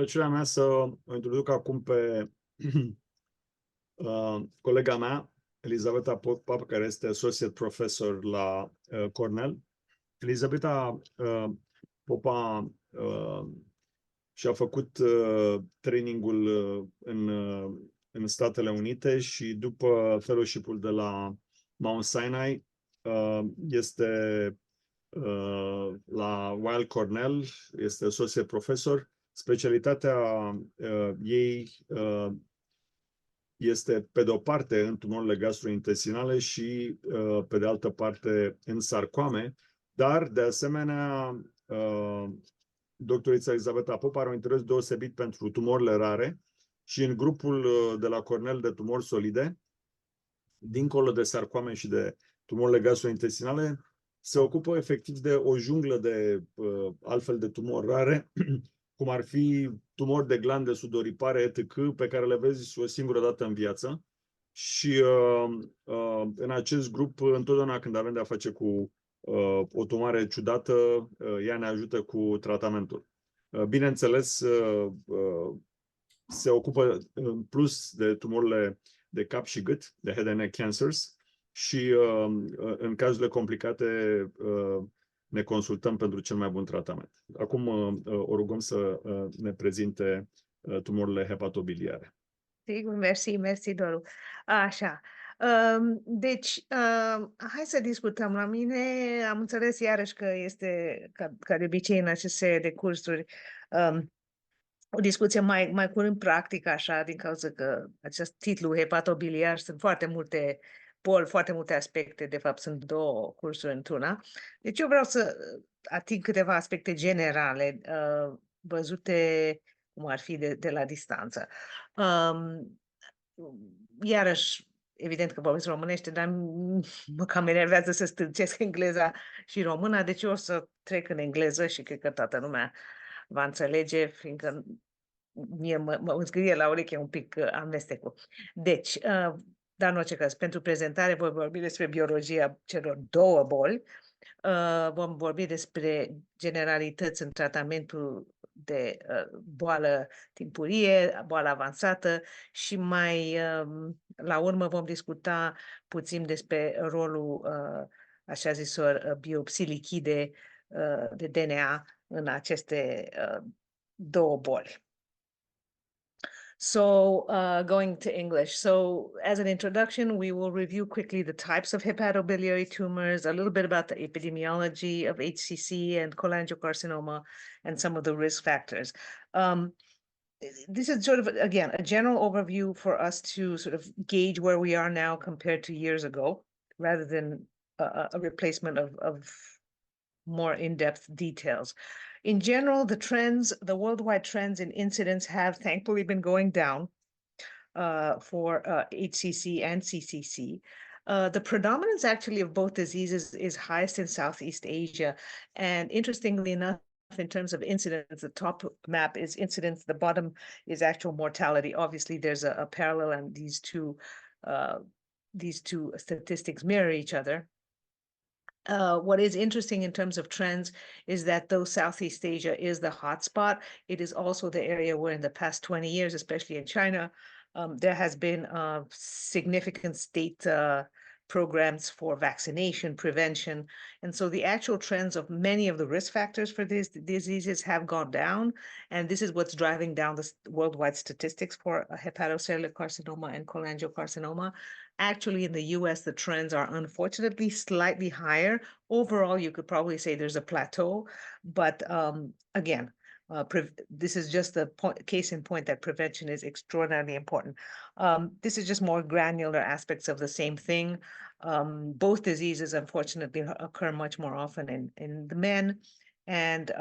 plăcerea mea să o introduc acum pe colega mea, Elizabeta Popa, care este Associate Professor la Cornell. Elizabeta Popa și-a făcut trainingul în Statele Unite și după fellowship-ul de la Mount Sinai este la Weill Cornell, este Associate Professor. Specialitatea ei este pe de o parte în tumorile gastrointestinale și pe de altă parte în sarcoame, dar de asemenea doctorița Elizabeta Popa are un interes deosebit pentru tumorile rare și în grupul de la Cornell de tumori solide, dincolo de sarcoame și de tumorile gastrointestinale, se ocupă efectiv de o junglă de altfel de tumori rare, cum ar fi tumori de glande sudoripare, etc., pe care le vezi o singură dată în viață. Și în acest grup, întotdeauna când avem de-a face cu o tumoare ciudată, ea ne ajută cu tratamentul. Bineînțeles, se ocupă în plus de tumorile de cap și gât, de head and neck cancers, și în cazurile complicate ne consultăm pentru cel mai bun tratament. Acum o rugăm să ne prezinte tumorile hepatobiliare. Sigur, mersi, Doru. Așa. Deci, hai să discutăm. La mine am înțeles iarăși că este, ca de obicei în acest serie de cursuri, o discuție mai curând practică, așa, din cauza că acest titlu hepatobiliar sunt foarte multe boli, foarte multe aspecte, de fapt sunt două cursuri într-una. Deci eu vreau să ating câteva aspecte generale văzute cum ar fi de la distanță. Iarăși, evident că vorbesc românește, dar mă cam enervează să stâlcesc engleza și româna, deci eu o să trec în engleză și cred că toată lumea va înțelege, fiindcă mie mă înscrie la ureche un pic amestecul. Deci, dar în orice caz, pentru prezentare voi vorbi despre biologia celor două boli, vom vorbi despre generalități în tratamentul de boală timpurie, boală avansată și mai la urmă vom discuta puțin despre rolul așa zisor biopsii lichide de DNA în aceste două boli. So going to English. So as an introduction, we will review quickly the types of hepatobiliary tumors, a little bit about the epidemiology of HCC and cholangiocarcinoma, and some of the risk factors. This is sort of, again, a general overview for us to sort of gauge where we are now compared to years ago, rather than a replacement of more in-depth details. In general, the worldwide trends in incidence have thankfully been going down for HCC and CCC. The predominance actually of both diseases is highest in Southeast Asia. And interestingly enough, in terms of incidence, the top map is incidence, the bottom is actual mortality. Obviously, there's a parallel, and these two statistics mirror each other. What is interesting in terms of trends is that though Southeast Asia is the hotspot, it is also the area where in the past 20 years, especially in China, there has been significant state programs for vaccination, prevention. And so the actual trends of many of the risk factors for these diseases have gone down. And this is what's driving down the worldwide statistics for hepatocellular carcinoma and cholangiocarcinoma. Actually, in the US, the trends are unfortunately slightly higher. Overall, you could probably say there's a plateau. But again, this is just a case in point that prevention is extraordinarily important. This is just more granular aspects of the same thing. Both diseases, unfortunately, occur much more often in the men. And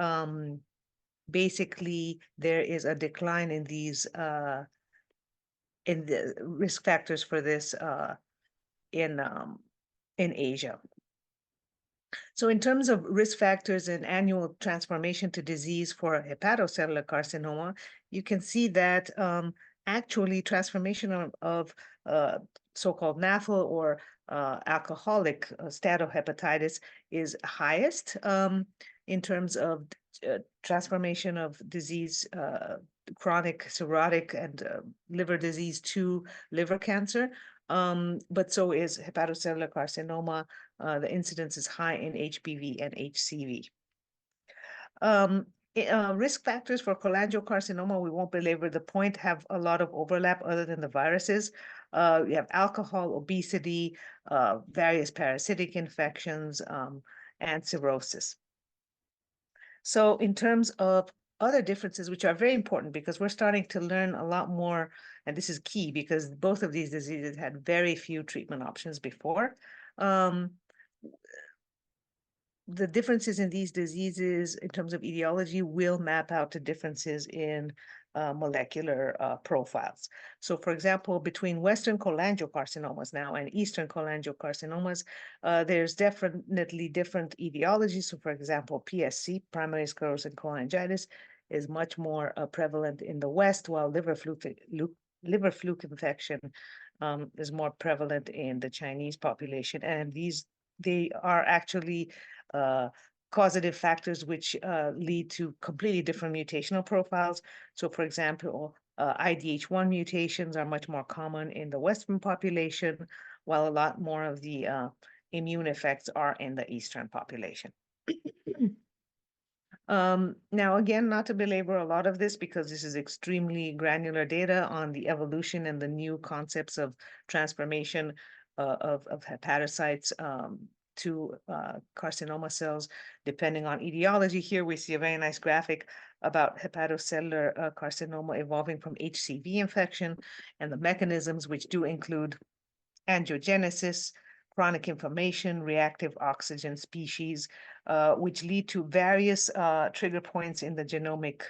basically, there is a decline in these in the risk factors for this in Asia. So in terms of risk factors and annual transformation to disease for hepatocellular carcinoma, you can see that actually transformation of so-called NAFL or alcoholic steatohepatitis is highest in terms of transformation of disease chronic cirrhotic and liver disease to liver cancer. But so is hepatocellular carcinoma. The incidence is high in HBV and HCV. Risk factors for cholangiocarcinoma, we won't belabor the point, have a lot of overlap other than the viruses. You have alcohol, obesity, various parasitic infections, and cirrhosis. So in terms of other differences, which are very important because we're starting to learn a lot more, and this is key because both of these diseases had very few treatment options before. The differences in these diseases in terms of etiology will map out to differences in molecular profiles. So for example, between Western cholangiocarcinomas now and Eastern cholangiocarcinomas, there's definitely different etiologies. So for example, PSC, primary sclerosing cholangitis, is much more prevalent in the West, while liver fluke infection is more prevalent in the Chinese population. And they are actually causative factors which lead to completely different mutational profiles. So for example, IDH1 mutations are much more common in the Western population, while a lot more of the immune effects are in the Eastern population. Now, again, not to belabor a lot of this because this is extremely granular data on the evolution and the new concepts of transformation of hepatocytes to carcinoma cells, depending on etiology. Here we see a very nice graphic about hepatocellular carcinoma evolving from HCV infection and the mechanisms, which do include angiogenesis, chronic inflammation, reactive oxygen species, which lead to various trigger points in the genomic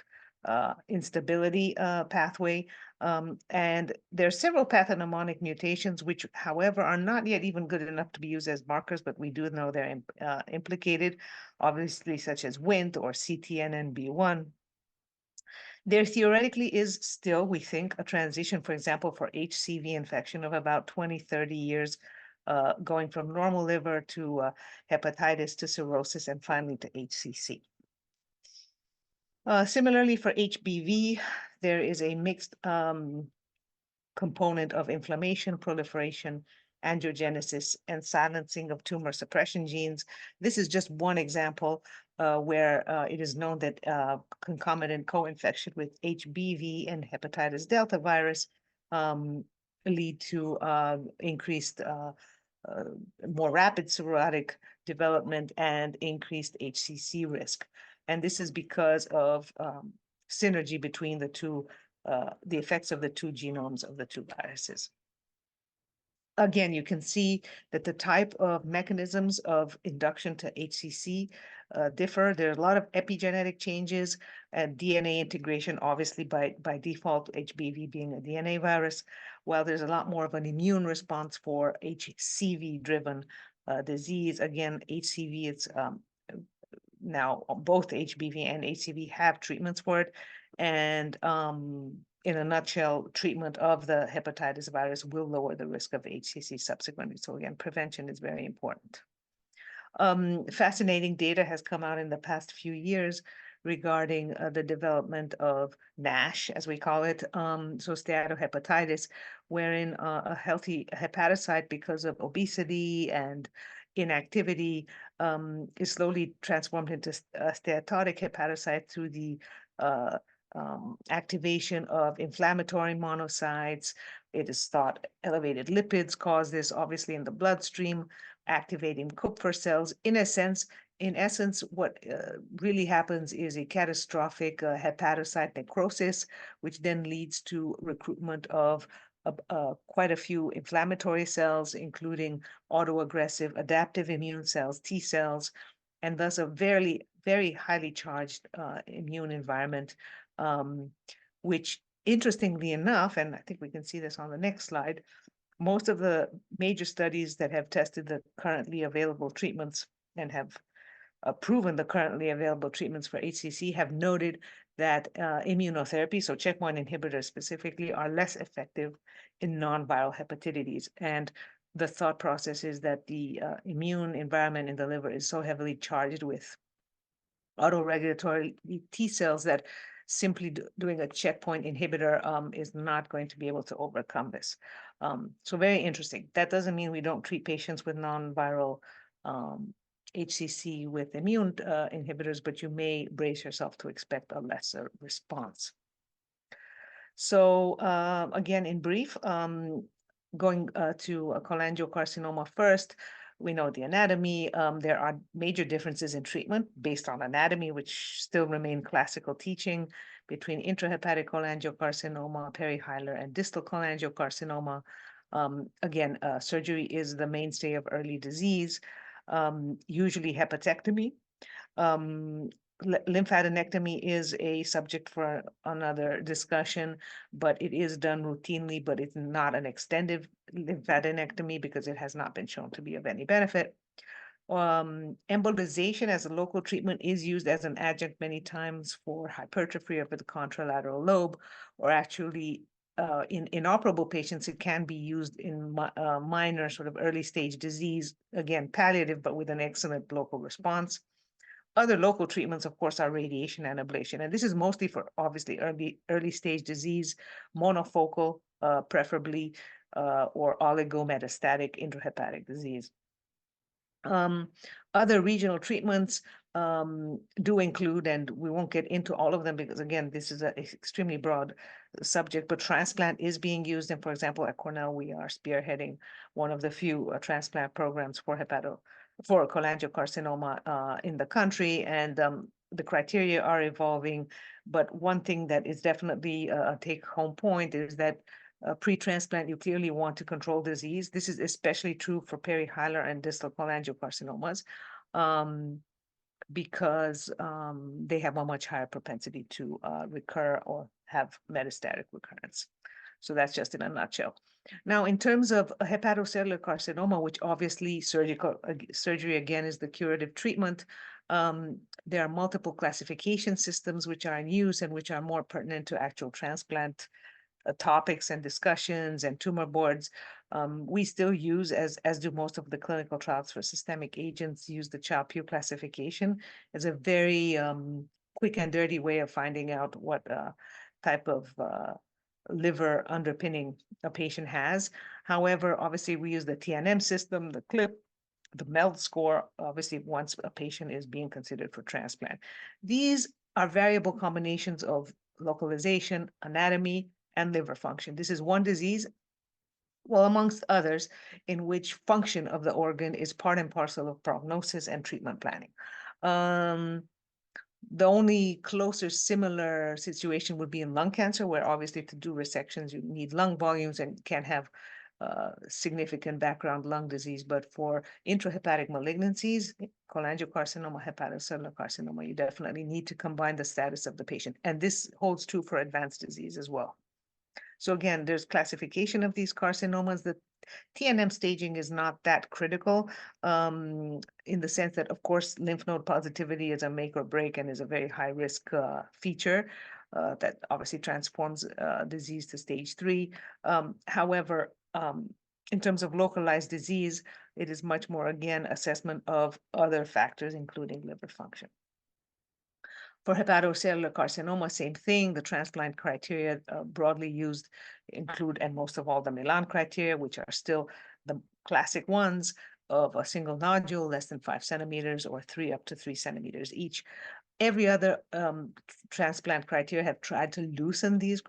instability pathway. And there are several pathognomonic mutations, which, however, are not yet even good enough to be used as markers, but we do know they're implicated, obviously, such as WNT or CTNNB1. There theoretically is still, we think, a transition, for example, for HCV infection of about 20, 30 years, going from normal liver to hepatitis to cirrhosis and finally to HCC. Similarly, for HBV, there is a mixed component of inflammation, proliferation, angiogenesis, and silencing of tumor suppression genes. This is just one example where it is known that concomitant co-infection with HBV and hepatitis delta virus lead to increased, more rapid cirrhotic development and increased HCC risk. And this is because of synergy between the two, the effects of the two genomes of the two viruses. Again, you can see that the type of mechanisms of induction to HCC differ. There's a lot of epigenetic changes and DNA integration, obviously by default, HBV being a DNA virus, while there's a lot more of an immune response for HCV-driven disease. Again, HCV, it's now both HBV and HCV have treatments for it. And in a nutshell, treatment of the hepatitis virus will lower the risk of HCC subsequently. So again, prevention is very important. Fascinating data has come out in the past few years regarding the development of NASH, as we call it, so steatohepatitis, wherein a healthy hepatocyte, because of obesity and inactivity, is slowly transformed into a steatotic hepatocyte through the activation of inflammatory monocytes. It is thought elevated lipids cause this, obviously, in the bloodstream, activating Kupffer cells. In essence, what really happens is a catastrophic hepatocyte necrosis, which then leads to recruitment of quite a few inflammatory cells, including autoaggressive adaptive immune cells, T cells, and thus a very, very highly charged immune environment, which, interestingly enough, and I think we can see this on the next slide, most of the major studies that have tested the currently available treatments and have proven the currently available treatments for HCC have noted that immunotherapy, so checkpoint inhibitors specifically, are less effective in non-viral hepatitis. And the thought process is that the immune environment in the liver is so heavily charged with autoregulatory T cells that simply doing a checkpoint inhibitor is not going to be able to overcome this. So very interesting. That doesn't mean we don't treat patients with non-viral HCC with immune inhibitors, but you may brace yourself to expect a lesser response. So again, in brief, going to cholangiocarcinoma first, we know the anatomy. There are major differences in treatment based on anatomy, which still remain classical teaching between intrahepatic cholangiocarcinoma, perihilar, and distal cholangiocarcinoma. Again, surgery is the mainstay of early disease, usually hepatectomy. Lymphadenectomy is a subject for another discussion, but it is done routinely, but it's not an extended lymphadenectomy because it has not been shown to be of any benefit. Embolization as a local treatment is used as an adjunct many times for hypertrophy of the contralateral lobe, or actually in inoperable patients, it can be used in minor sort of early stage disease, again, palliative, but with an excellent local response. Other local treatments, of course, are radiation and ablation. And this is mostly for obviously early stage disease, monofocal, preferably, or oligometastatic intrahepatic disease. Other regional treatments do include, and we won't get into all of them because, again, this is an extremely broad subject, but transplant is being used. And for example, at Cornell, we are spearheading one of the few transplant programs for cholangiocarcinoma in the country, and the criteria are evolving. But one thing that is definitely a take-home point is that pre-transplant, you clearly want to control disease. This is especially true for perihilar and distal cholangiocarcinomas because they have a much higher propensity to recur or have metastatic recurrence. So that's just in a nutshell. Now, in terms of hepatocellular carcinoma, which obviously surgery again is the curative treatment, there are multiple classification systems which are in use and which are more pertinent to actual transplant topics and discussions and tumor boards. We still use, as do most of the clinical trials for systemic agents, use the Child-Pugh classification as a very quick and dirty way of finding out what type of liver underpinning a patient has. However, obviously we use the TNM system, the CLIP, the MELD score, obviously once a patient is being considered for transplant. These are variable combinations of localization, anatomy, and liver function. This is one disease, well, amongst others, in which function of the organ is part and parcel of prognosis and treatment planning. The only closer similar situation would be in lung cancer, where obviously to do resections, you need lung volumes and can have significant background lung disease. But for intrahepatic malignancies, cholangiocarcinoma, hepatocellular carcinoma, you definitely need to combine the status of the patient. And this holds true for advanced disease as well. So again, there's classification of these carcinomas. The TNM staging is not that critical in the sense that, of course, lymph node positivity is a make or break and is a very high risk feature that obviously transforms disease to stage 3. However, in terms of localized disease, it is much more, again, assessment of other factors, including liver function. For hepatocellular carcinoma, same thing. The transplant criteria broadly used include, and most of all, the Milan criteria, which are still the classic ones of a single nodule less than 5 centimeters or 3 up to 3 centimeters each. Every other transplant criteria have tried to loosen these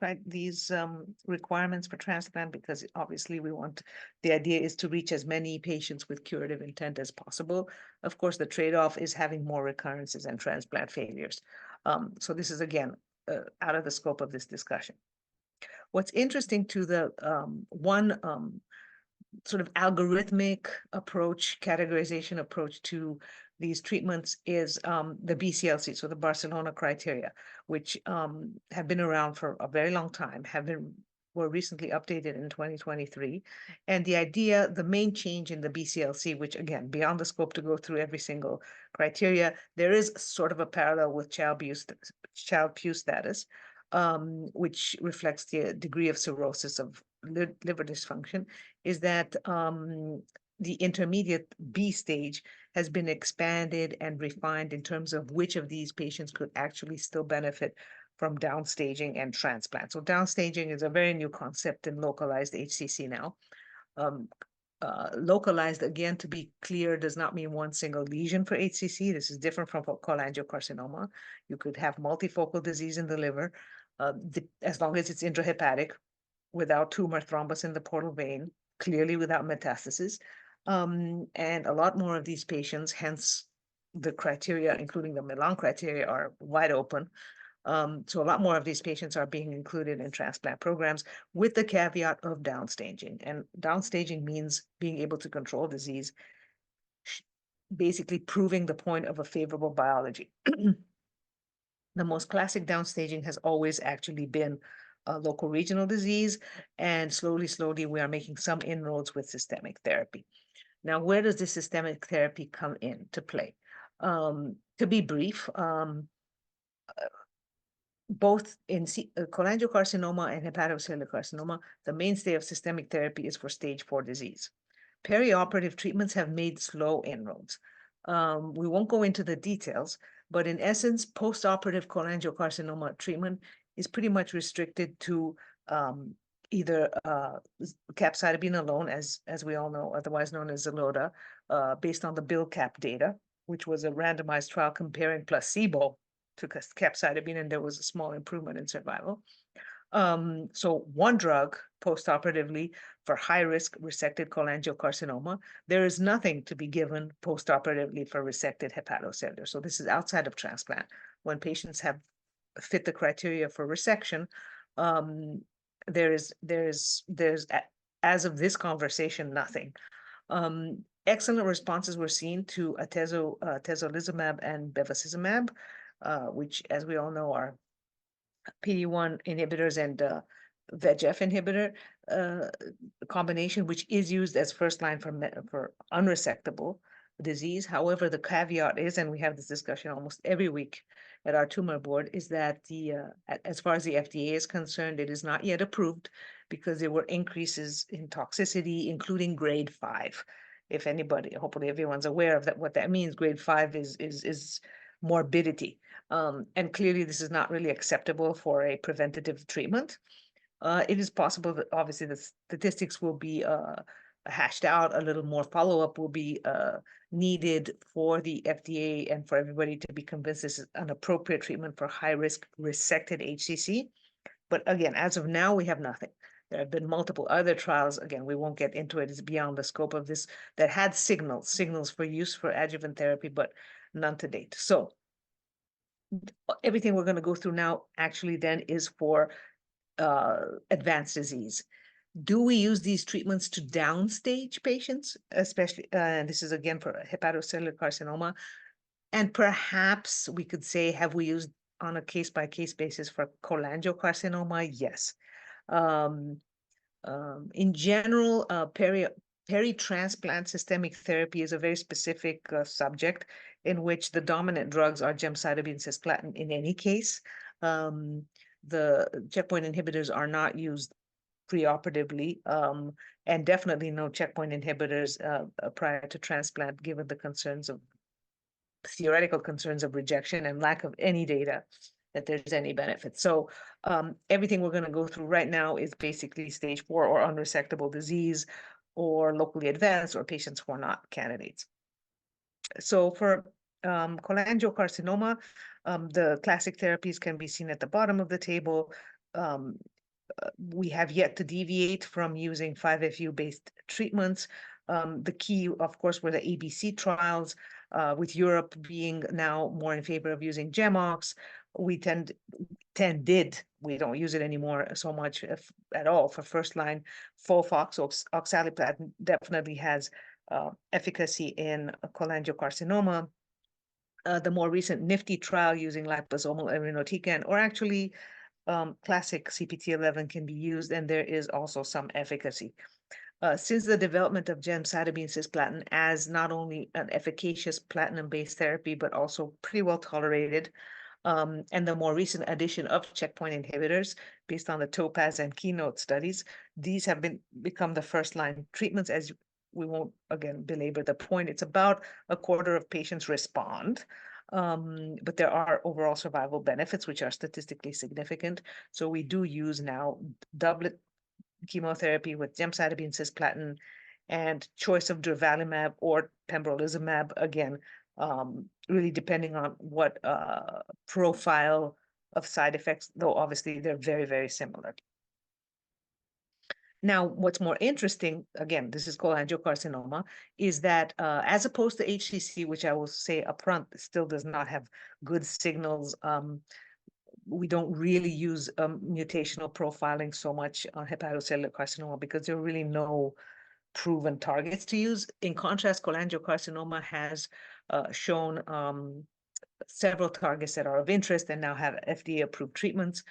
requirements for transplant because obviously the idea is to reach as many patients with curative intent as possible. Of course, the trade-off is having more recurrences and transplant failures. So this is, again, out of the scope of this discussion. What's interesting to the one sort of algorithmic approach, categorization approach to these treatments is the BCLC, so the Barcelona criteria, which have been around for a very long time, were recently updated in 2023. And the idea, the main change in the BCLC, which again, beyond the scope to go through every single criteria, there is sort of a parallel with Child-Pugh status, which reflects the degree of cirrhosis of liver dysfunction, is that the intermediate B stage has been expanded and refined in terms of which of these patients could actually still benefit from downstaging and transplant. So downstaging is a very new concept in localized HCC now. Localized, again, to be clear, does not mean one single lesion for HCC. This is different from cholangiocarcinoma. You could have multifocal disease in the liver, as long as it's intrahepatic, without tumor thrombus in the portal vein, clearly without metastasis. And a lot more of these patients, hence the criteria, including the Milan criteria, are wide open. So a lot more of these patients are being included in transplant programs with the caveat of downstaging. And downstaging means being able to control disease, basically proving the point of a favorable biology. The most classic downstaging has always actually been a local regional disease, and slowly, we are making some inroads with systemic therapy. Now, where does this systemic therapy come into play? To be brief, both in cholangiocarcinoma and hepatocellular carcinoma, the mainstay of systemic therapy is for stage 4 disease. Perioperative treatments have made slow inroads. We won't go into the details, but in essence, postoperative cholangiocarcinoma treatment is pretty much restricted to either capecitabine alone, as we all know, otherwise known as Zelota, based on the BILCAP data, which was a randomized trial comparing placebo to capecitabine, and there was a small improvement in survival. So one drug postoperatively for high-risk resected cholangiocarcinoma. There is nothing to be given postoperatively for resected hepatocellular. So this is outside of transplant. When patients have fit the criteria for resection, there's as of this conversation, nothing. Excellent responses were seen to atezolizumab and bevacizumab, which, as we all know, are PD-1 inhibitors and VEGF inhibitor combination, which is used as first line for unresectable disease. However, the caveat is, and we have this discussion almost every week at our tumor board, is that as far as the FDA is concerned, it is not yet approved because there were increases in toxicity, including grade 5. If anybody, hopefully everyone's aware of that, what that means. Grade 5 is morbidity. And clearly this is not really acceptable for a preventative treatment. It is possible that obviously the statistics will be hashed out, a little more follow-up will be needed for the FDA and for everybody to be convinced this is an appropriate treatment for high-risk resected HCC. But again, as of now, we have nothing. There have been multiple other trials. Again, we won't get into it. It's beyond the scope of this, that had signals for use for adjuvant therapy, but none to date. So everything we're going to go through now actually then is for advanced disease. Do we use these treatments to downstage patients, especially, and this is again for hepatocellular carcinoma, and perhaps we could say, have we used on a case-by-case basis for cholangiocarcinoma? Yes. In general, peri-transplant systemic therapy is a very specific subject in which the dominant drugs are gemcitabine, cisplatin in any case. The checkpoint inhibitors are not used preoperatively, and definitely no checkpoint inhibitors prior to transplant, given the concerns of theoretical concerns of rejection and lack of any data that there's any benefit. So everything we're going to go through right now is basically stage 4 or unresectable disease, or locally advanced, or patients who are not candidates. So for cholangiocarcinoma, the classic therapies can be seen at the bottom of the table. We have yet to deviate from using 5-FU-based treatments. The key, of course, were the ABC trials, with Europe being now more in favor of using GEMOX. We we don't use it anymore so much at all for first line. FOLFOX, oxaliplatin definitely has efficacy in cholangiocarcinoma. The more recent NIFTY trial using liposomal irinotecan, or actually classic CPT-11 can be used, and there is also some efficacy. Since the development of gemcitabine cisplatin as not only an efficacious platinum-based therapy, but also pretty well tolerated, and the more recent addition of checkpoint inhibitors based on the TOPAZ and KEYNOTE studies, these have become the first-line treatments. As we won't, again, belabor the point, it's about a quarter of patients respond. but there are overall survival benefits, which are statistically significant. So we do use now doublet chemotherapy with gemcitabine, cisplatin, and choice of durvalumab or pembrolizumab, again, really depending on what profile of side effects, though obviously they're very, very similar. Now, what's more interesting, again, this is cholangiocarcinoma, is that as opposed to HCC, which I will say upfront still does not have good signals, we don't really use mutational profiling so much on hepatocellular carcinoma because there are really no proven targets to use. In contrast, cholangiocarcinoma has shown several targets that are of interest and now have FDA-approved treatments.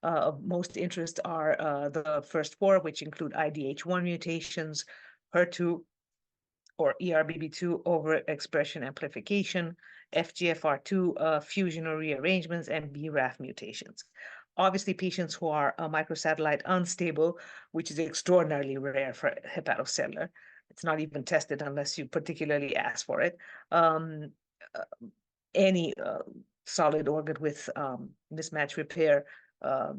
Of most interest are the first four, which include IDH1 mutations, HER2 or ERBB2 overexpression amplification, FGFR2 fusion or rearrangements, and BRAF mutations. Obviously, patients who are microsatellite unstable, which is extraordinarily rare for hepatocellular, it's not even tested unless you particularly ask for it. Any solid organ with mismatch repair are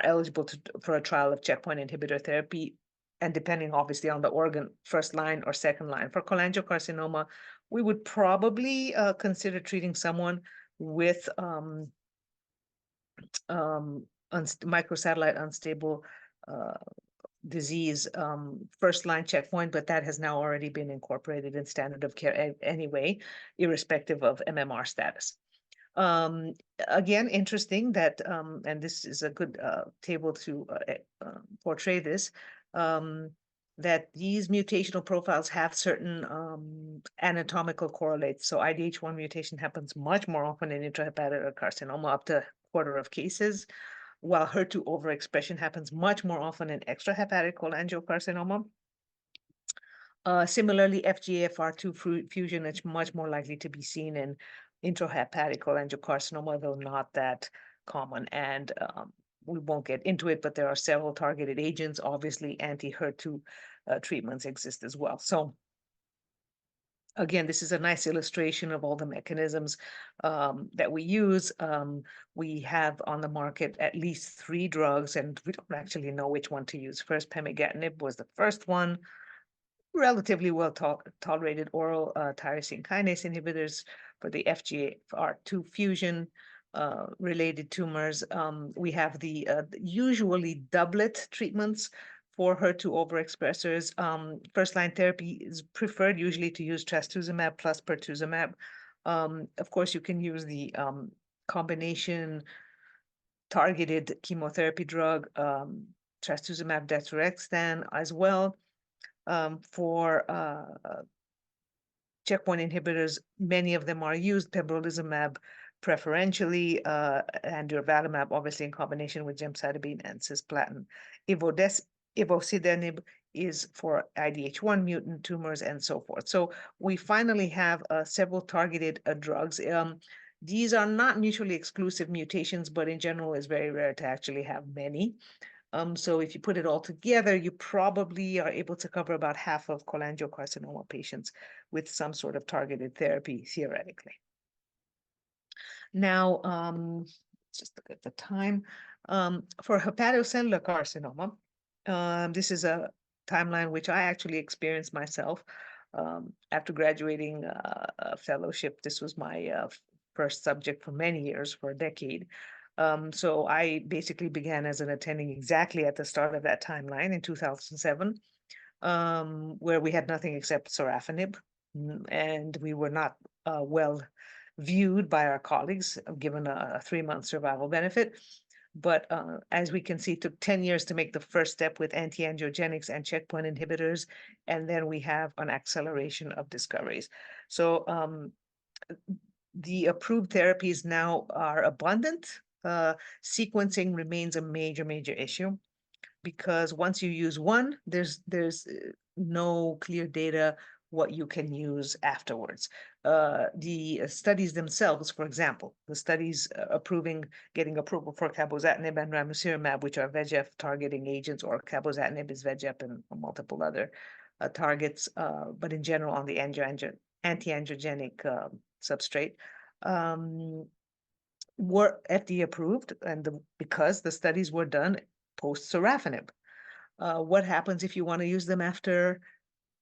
eligible for a trial of checkpoint inhibitor therapy, and depending obviously on the organ, first line or second line. For cholangiocarcinoma, we would probably consider treating someone with microsatellite unstable disease, first line checkpoint, but that has now already been incorporated in standard of care anyway, irrespective of MMR status. Again, interesting that, and this is a good table to portray this, that these mutational profiles have certain anatomical correlates. So IDH1 mutation happens much more often in intrahepatic carcinoma, up to a quarter of cases, while HER2 overexpression happens much more often in extrahepatic cholangiocarcinoma. Similarly, FGFR2 fusion is much more likely to be seen in intrahepatic cholangiocarcinoma, though not that common. And we won't get into it, but there are several targeted agents. Obviously, anti-HER2 treatments exist as well. So again, this is a nice illustration of all the mechanisms that we use. We have on the market at least 3 drugs, and we don't actually know which one to use. First, pemigatinib was the first one. Relatively well tolerated oral tyrosine kinase inhibitors for the FGFR2 fusion related tumors. We have the usually doublet treatments for HER2 overexpressors. First line therapy is preferred usually to use trastuzumab plus pertuzumab. Of course, you can use the combination targeted chemotherapy drug, trastuzumab deruxtecan as well. For checkpoint inhibitors, many of them are used, pembrolizumab preferentially, and durvalumab, obviously in combination with gemcitabine and cisplatin. Ivosidenib is for IDH1 mutant tumors and so forth. So we finally have several targeted drugs. These are not mutually exclusive mutations, but in general, it's very rare to actually have many. So if you put it all together, you probably are able to cover about half of cholangiocarcinoma patients with some sort of targeted therapy, theoretically. Now, let's just look at the time. For hepatocellular carcinoma, this is a timeline which I actually experienced myself after graduating a fellowship. This was my first subject for many years, for a decade. So I basically began as an attending exactly at the start of that timeline in 2007, where we had nothing except sorafenib, and we were not well viewed by our colleagues, given a 3-month survival benefit. But as we can see, it took 10 years to make the first step with anti-angiogenics and checkpoint inhibitors, and then we have an acceleration of discoveries. So the approved therapies now are abundant. Sequencing remains a major issue, because once you use one, there's no clear data what you can use afterwards. The studies themselves, for example, the studies getting approval for cabozantinib and ramucirumab, which are VEGF targeting agents, or cabozantinib is VEGF and multiple other targets, but in general on the anti-angiogenic substrate, were FDA approved, and because the studies were done post-sorafenib. What happens if you want to use them after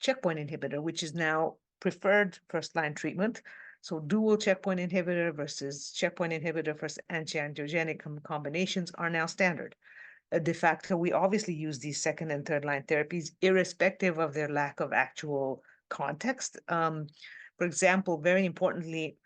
checkpoint inhibitor, which is now preferred first-line treatment? So dual checkpoint inhibitor versus checkpoint inhibitor versus anti-angiogenic combinations are now standard. De facto, we obviously use these second and third line therapies irrespective of their lack of actual context. For example, very importantly,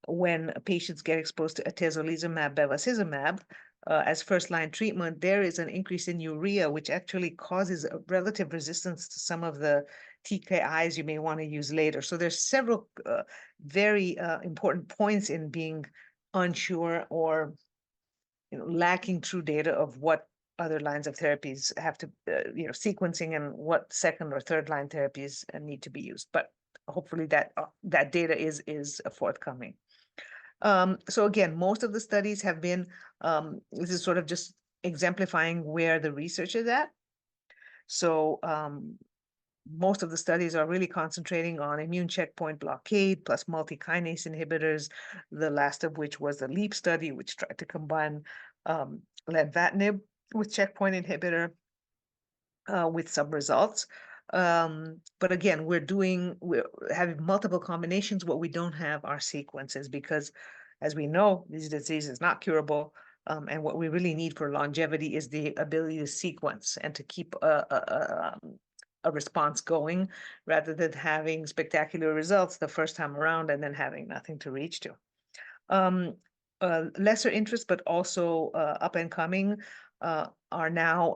when patients get exposed to atezolizumab, bevacizumab, as first-line treatment, there is an increase in urea, which actually causes a relative resistance to some of the TKIs you may want to use later. So there's several very important points in being unsure or lacking true data of what other lines of therapies have to, sequencing and what second or third line therapies need to be used. But hopefully that data is forthcoming. So again, most of the studies have been, this is sort of just exemplifying where the research is at. So most of the studies are really concentrating on immune checkpoint blockade plus multi-kinase inhibitors, the last of which was the LEAP study, which tried to combine lenvatinib with checkpoint inhibitor with some results. But again, we're having multiple combinations. What we don't have are sequences because, as we know, this disease is not curable. And what we really need for longevity is the ability to sequence and to keep a response going rather than having spectacular results the first time around and then having nothing to reach to. Lesser interest, but also up and coming, are now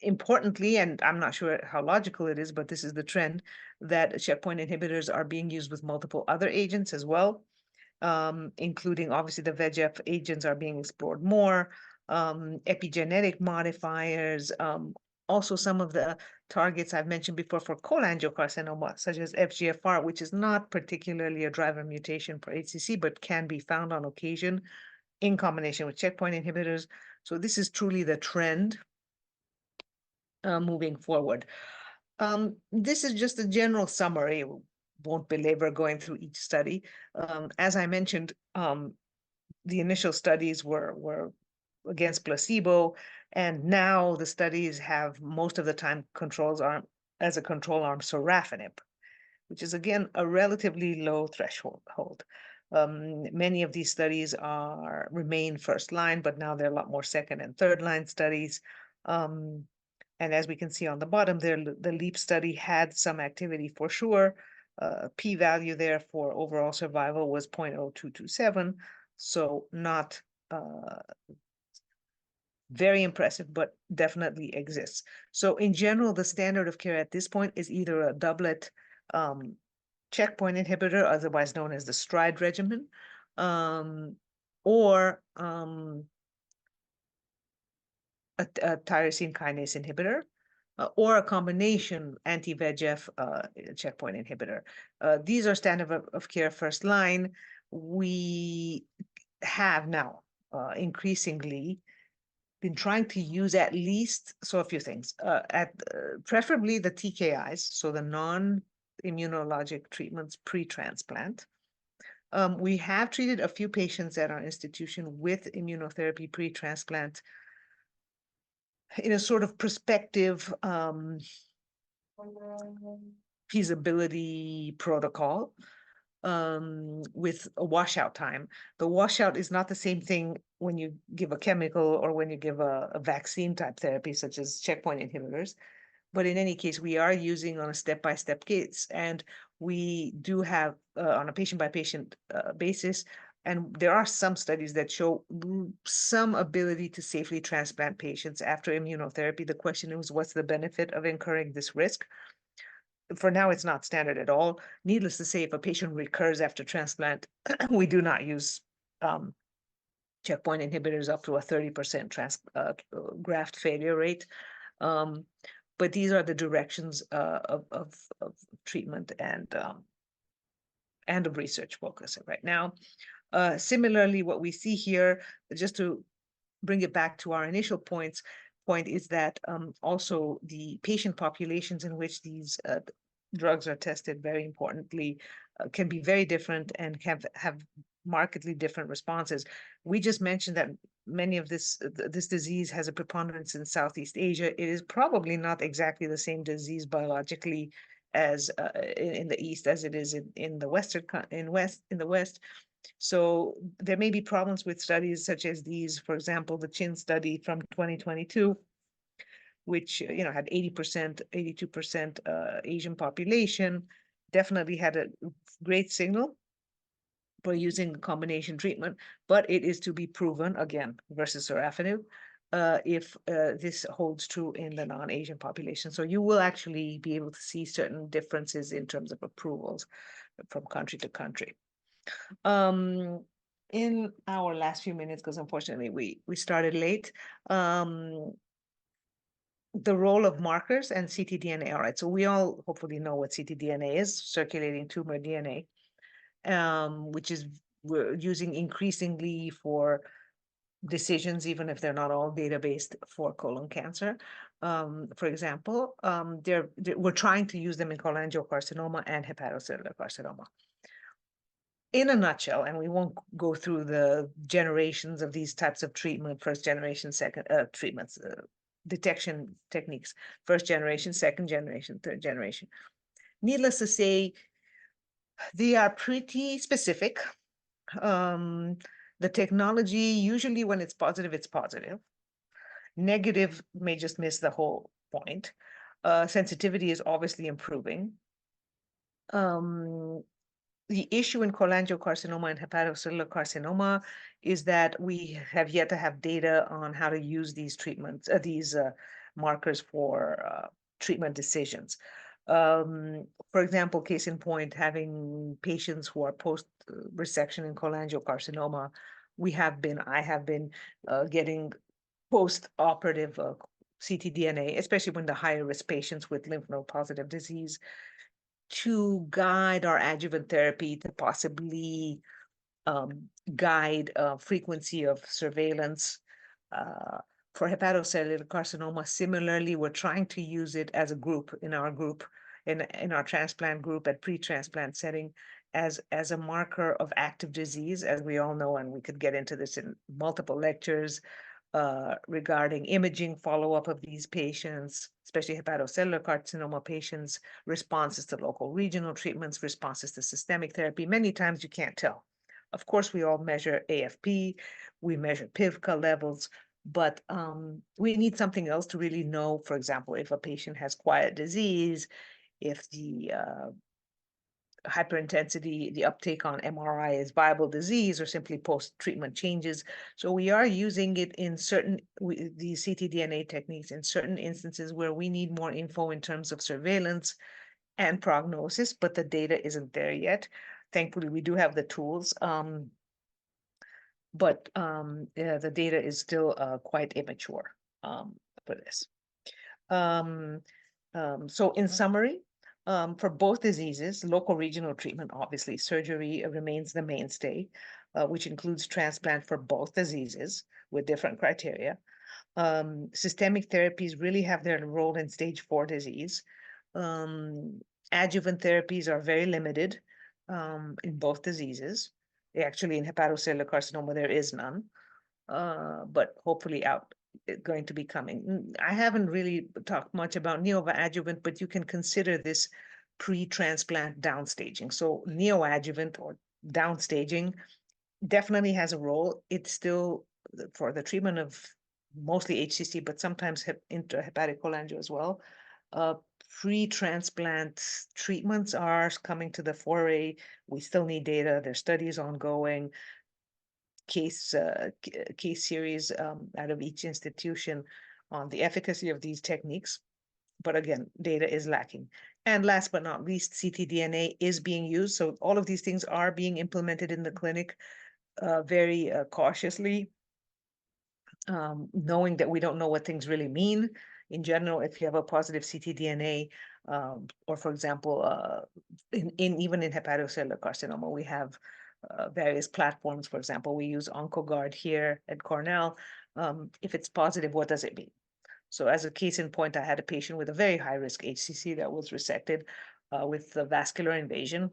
importantly, and I'm not sure how logical it is, but this is the trend, that checkpoint inhibitors are being used with multiple other agents as well, including obviously the VEGF agents are being explored more, epigenetic modifiers, also some of the targets I've mentioned before for colangiocarcinoma, such as FGFR, which is not particularly a driver mutation for HCC, but can be found on occasion in combination with checkpoint inhibitors. So this is truly the trend moving forward. This is just a general summary. Won't belabor going through each study. As I mentioned, the initial studies were against placebo, and now the studies have most of the time controls arm as a control arm sorafenib, which is again a relatively low threshold. Many of these studies remain first line, but now there are a lot more second and third line studies. And as we can see on the bottom there, the LEAP study had some activity for sure. P-value there for overall survival was 0.0227, so not very impressive, but definitely exists. So in general, the standard of care at this point is either a doublet checkpoint inhibitor, otherwise known as the STRIDE regimen, or a tyrosine kinase inhibitor, or a combination anti-VEGF checkpoint inhibitor. These are standard of care first line. We have now increasingly been trying to use at least, so a few things, preferably the TKIs, so the non-immunologic treatments pre-transplant. We have treated a few patients at our institution with immunotherapy pre-transplant in a sort of prospective feasibility protocol with a washout time. The washout is not the same thing when you give a chemical or when you give a vaccine type therapy, such as checkpoint inhibitors. But in any case, we are using on a step-by-step case, and we do have on a patient-by-patient basis. And there are some studies that show some ability to safely transplant patients after immunotherapy. The question is, what's the benefit of incurring this risk? For now, it's not standard at all. Needless to say, if a patient recurs after transplant, we do not use checkpoint inhibitors up to a 30% graft failure rate. But these are the directions of treatment and of research focus right now. Similarly, what we see here, just to bring it back to our initial point is that also the patient populations in which these drugs are tested very importantly, can be very different and have markedly different responses. We just mentioned that many of this disease has a preponderance in Southeast Asia. It is probably not exactly the same disease biologically as in the East as it is in the West. So there may be problems with studies such as these. For example, the Chin study from 2022, which had 80%, 82% Asian population, definitely had a great signal for using combination treatment, but it is to be proven again versus sorafenib if this holds true in the non-Asian population. So you will actually be able to see certain differences in terms of approvals from country to country. In our last few minutes, because unfortunately we started late, the role of markers and ctDNA. All right, so we all hopefully know what ctDNA is, circulating tumor DNA, which is we're using increasingly for decisions, even if they're not all data-based for colon cancer. For example, we're trying to use them in cholangiocarcinoma and hepatocellular carcinoma. In a nutshell, and we won't go through the generations of these types of treatment, first generation, second treatments, detection techniques, first generation, second generation, third generation. Needless to say, they are pretty specific. The technology, usually when it's positive, it's positive. Negative may just miss the whole point. Sensitivity is obviously improving. The issue in cholangiocarcinoma and hepatocellular carcinoma is that we have yet to have data on how to use these treatments, these markers for treatment decisions. For example, case in point, having patients who are post-resection in cholangiocarcinoma, I have been getting post-operative ctDNA, especially when the higher risk patients with lymph node positive disease, to guide our adjuvant therapy, to possibly guide frequency of surveillance. For hepatocellular carcinoma, similarly, we're trying to use it as a group in our transplant group at pre-transplant setting as a marker of active disease, as we all know, and we could get into this in multiple lectures regarding imaging follow-up of these patients, especially hepatocellular carcinoma patients, responses to local regional treatments, responses to systemic therapy. Many times you can't tell. Of course, we all measure AFP, we measure PIVCA levels, but we need something else to really know, for example, if a patient has quiet disease, if the hyperintensity, the uptake on MRI is viable disease or simply post-treatment changes. So we are using it in these ctDNA techniques in certain instances where we need more info in terms of surveillance and prognosis, but the data isn't there yet. Thankfully, we do have the tools, but the data is still quite immature for this. So in summary, for both diseases, local regional treatment, obviously, surgery remains the mainstay, which includes transplant for both diseases with different criteria. Systemic therapies really have their role in stage 4 disease. Adjuvant therapies are very limited in both diseases. Actually, in hepatocellular carcinoma, there is none, but hopefully going to be coming. I haven't really talked much about neoadjuvant, but you can consider this pre-transplant downstaging. So neoadjuvant or downstaging definitely has a role. It's still for the treatment of mostly HCC, but sometimes intrahepatic cholangio as well. Pre-transplant treatments are coming to the foray. We still need data. There's studies ongoing. Case series out of each institution on the efficacy of these techniques. But again, data is lacking. And last but not least, ctDNA is being used. So all of these things are being implemented in the clinic very cautiously, knowing that we don't know what things really mean. In general, if you have a positive ctDNA, or for example, even in hepatocellular carcinoma, we have various platforms. For example, we use OncoGuard here at Cornell. If it's positive, what does it mean? So as a case in point, I had a patient with a very high risk HCC that was resected. with the vascular invasion.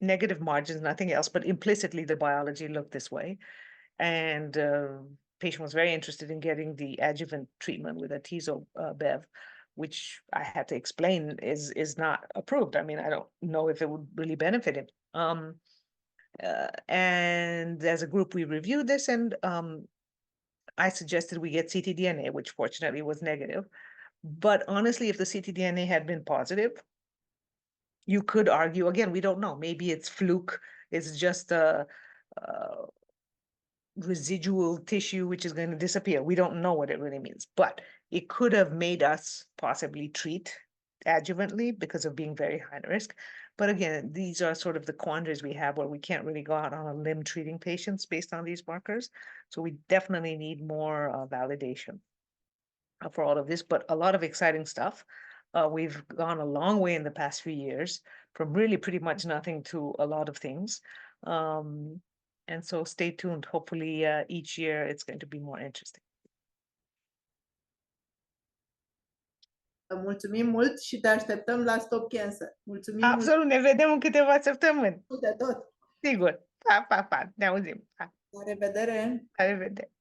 Negative margins, nothing else, but implicitly the biology looked this way. And patient was very interested in getting the adjuvant treatment with atezo-bev, which I had to explain is not approved. I mean, I don't know if it would really benefit him. And as a group, we reviewed this, and I suggested we get ctDNA, which fortunately was negative. But honestly, if the ctDNA had been positive, you could argue, again, we don't know, maybe it's fluke, it's just a residual tissue which is going to disappear. We don't know what it really means, but it could have made us possibly treat adjuvantly because of being very high risk. But again, these are sort of the quandaries we have where we can't really go out on a limb treating patients based on these markers. So we definitely need more validation for all of this, but a lot of exciting stuff. We've gone a long way in the past few years from really pretty much nothing to a lot of things. And so stay tuned. Hopefully each year it's going to be more interesting. Mulțumim mult și te așteptăm la Stop Cancer. Mulțumim Absolut, ne vedem în câteva săptămâni. mult de tot. Sigur. Pa, pa, pa. Ne auzim. Pa. La revedere! La revedere.